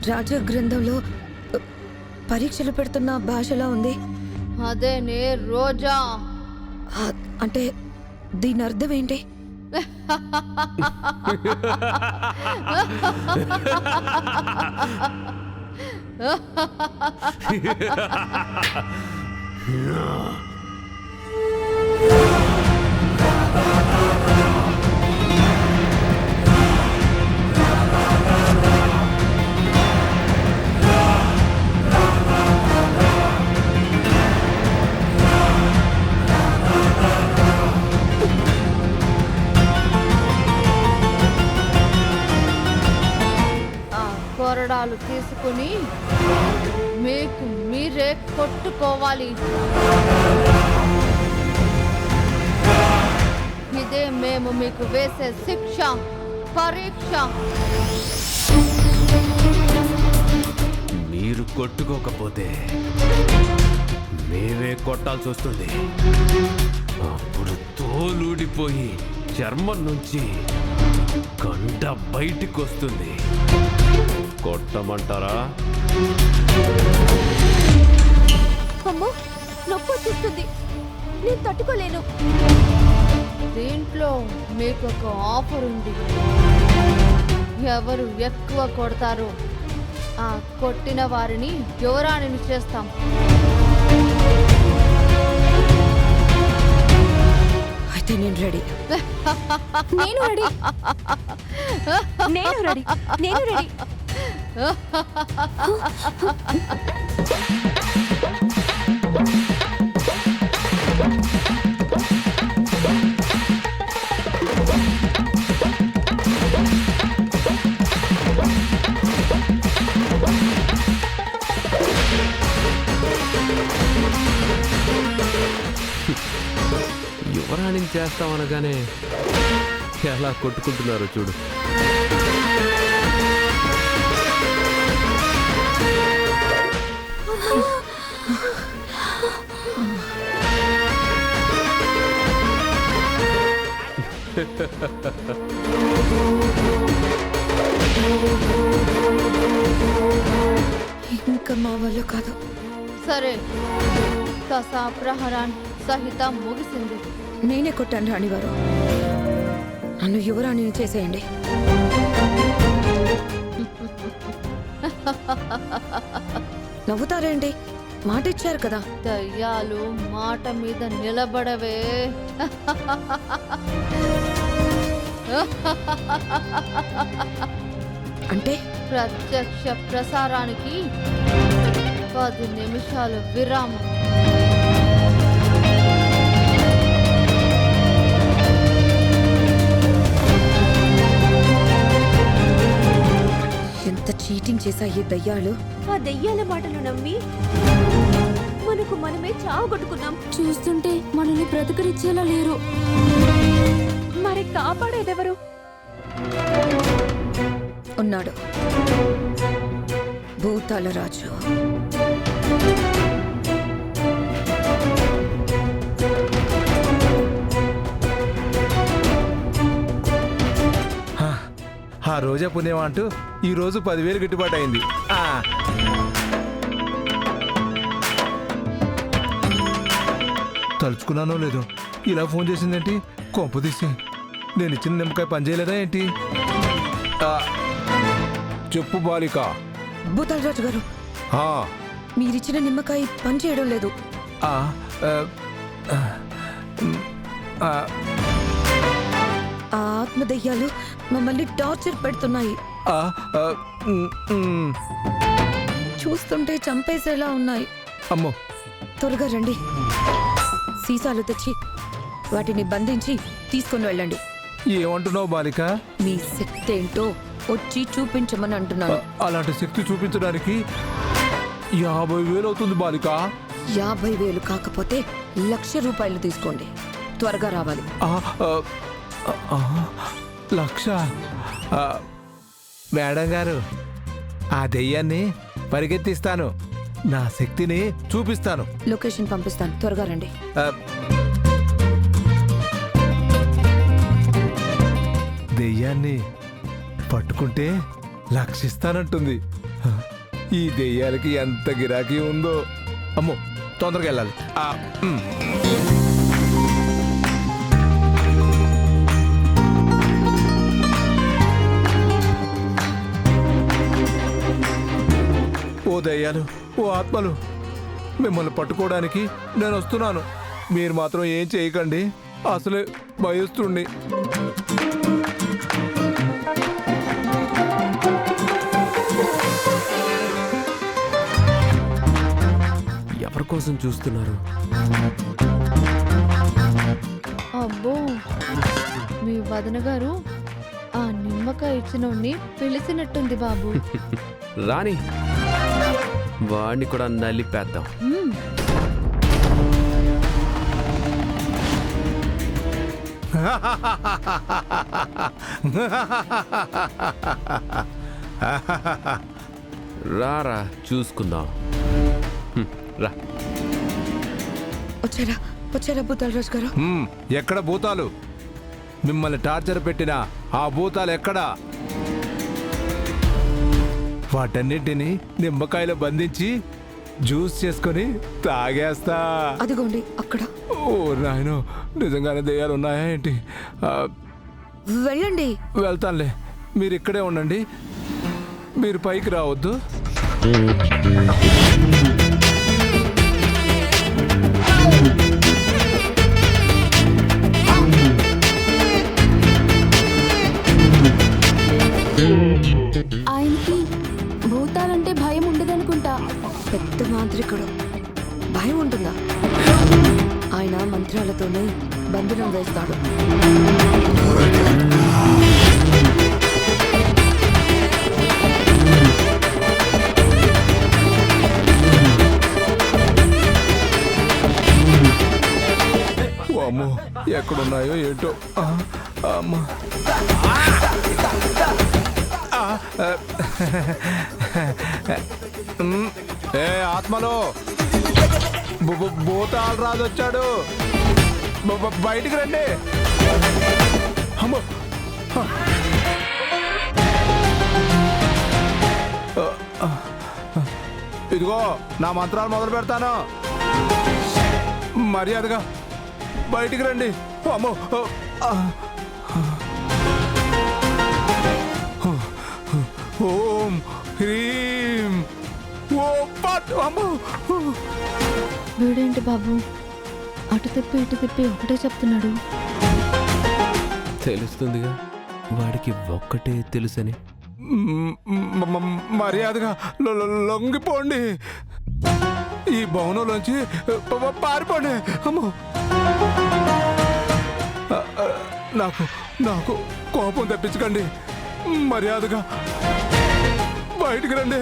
రాజ గ్రంథంలో పరీక్షలు పెడుతున్న భాషలా ఉంది. అదేనే రోజా. అంటే దీని అర్థం ఏంటి? కొరడాలు తీసుకుని మీకు మీరే కొట్టుకోవాలి. ఇదే మేము మీకు వేసే శిక్ష, పరీక్ష. మీరు కొట్టుకోకపోతే మేమే కొట్టాల్సి వస్తుంది. అప్పుడు తోలుడిపోయి చర్మం నుంచి గంట బయటికి వస్తుంది. కొట్టమంటారా? అమ్మో, నొప్పి వచ్చేస్తుంది, నేను తట్టుకోలేను. దీంట్లో మీకు ఒక ఆఫర్ ఉంది. ఎవరు ఎక్కువ కొడతారో ఆ కొట్టిన వారిని యువరాణిని చేస్తాం. అయితే నేను రెడీ. నేను రెడీ, నేను రెడీ, నేను రెడీ. యువరాణిని చేస్తామనగానే ఎలా కొట్టుకుంటున్నారో చూడు. ఇంకా మా వల్ల కాదు. సరే, దశాప్రహరాన్ సహితం ముగిసింది. నేనే కొట్టాను రాణిగారు. నన్ను యువరాణిని చేసేయండి. నవ్వుతారేంటి? మాట ఇచ్చారు కదా. దయ్యాలు మాట మీద నిలబడవే. అంటే ప్రత్యక్ష ప్రసారానికి 10 నిమిషాలు విరామం. ఎంత చీటింగ్ చేశాయి దయ్యాలు. ఆ దెయ్యాల మాటలు నమ్మి మనకు మనమే చావగొట్టుకున్నాం. చూస్తుంటే మనల్ని బ్రతకరిచ్చేలా లేరు. మరి కాపాడేదెవరు? ఉన్నాడు, భూతాల రాజు. ఆ రోజా పుణ్యం అంటూ ఈ రోజు 10,000 గిట్టుబాటు అయింది. తలుచుకున్నానో లేదో ఇలా ఫోన్ చేసిందేంటి? కొంపు తీసి నేను ఇచ్చిన నిమ్మకాయ పనిచేయలేదా ఏంటి? చెప్పు బాలిక. భూతాల రాజు గారు, మీరిచ్చిన నిమ్మకాయ పని చేయడం లేదు. ఆ ఆత్మదయ్యాలు మమ్మల్ని టార్చర్ పెడుతున్నాయి. చూస్తుంటే చంపేసేలా ఉన్నాయి. అమ్మో, త్వరగా రండి. సీసాలు తెచ్చి వాటిని బంధించి తీసుకొని వెళ్ళండి. ఏమంటున్నావు బాలిక? మీ శక్తి ఏంటో వచ్చి చూపించమని అంటున్నాను. అలాంటి శక్తి చూపించడానికి 50,000 అవుతుంది బాలిక. 50,000 కాకపోతే 1,00,000 రూపాయలు తీసుకోండి. త్వరగా రావాలి. 1,00,000? మేడం గారు, ఆ దెయ్యాన్ని పరిగెత్తిస్తాను, నా శక్తిని చూపిస్తాను. లొకేషన్ పంపిస్తాను, త్వరగా రండి. దెయ్యాన్ని పట్టుకుంటే 1,00,000 ఇస్తానంటుంది. ఈ దెయ్యాలకి ఎంత గిరాకీ ఉందో. అమ్మో, తొందరగా వెళ్ళాలి. ఓ దయ్యాలు, ఓ ఆత్మలు, మిమ్మల్ని పట్టుకోవడానికి నేను వస్తున్నాను. మీరు మాత్రం ఏం చేయకండి, అసలే భయస్తుండి. ఎవరి కోసం చూస్తున్నారు? అబ్బో, మీ వదన గారు ఆ నిమ్మకాయ ఇచ్చినోడిని పిలిచినట్టుంది బాబు. రాని, వాడిని కూడా నలిపేద్దాం. మ్మ్. రారా చూసుకుందాం. రా. వచ్చారా భూతాలరాజు గారు? ఎక్కడ భూతాలు? మిమ్మల్ని టార్చర్ పెట్టిన ఆ భూతాలు ఎక్కడా? వాటన్నింటినీ నిమ్మకాయలో బంధించి జ్యూస్ చేసుకొని తాగేస్తా. అదిగోండి అక్కడ. ఓ నాయనో, నిజంగానే దెయ్యాలు ఉన్నాయా ఏంటి? వెళ్ళండి. వెళ్తానులే, మీరు ఇక్కడే ఉండండి, మీరు పైకి రావద్దు. ఆయనకి భూతాలంటే భయం ఉండదనుకుంటా. పెద్ద మాంత్రికుడు, భయం ఉంటుందా? ఆయన మంత్రాలతోనే బంధనం వేస్తాడు. అమ్మో, ఎక్కడున్నాయో ఏంటో. అమ్మా, ఏ ఆత్మలో, భూతాలు రాజు వచ్చాడు, బయటికి రండి. అమ్మో, ఇదిగో నా మంత్రాలు మొదలు పెడతాను, మర్యాదగా బయటికి రండి. అమ్మో, ఓం హ్రీం ఓం పట్. అమ్మో, వీడేంటి బాబు అటు తిప్పి ఇటు తిప్పి ఒకటే చెప్తున్నాడు. తెలుస్తుందిగా, వాడికి ఒక్కటే తెలుసని. మర్యాదగా లొంగిపోండి, ఈ భవనంలోంచి పారిపోండి. అమ్మో, నాకు నాకు కోపం తెప్పించకండి, మర్యాదగా బయటికి రండి.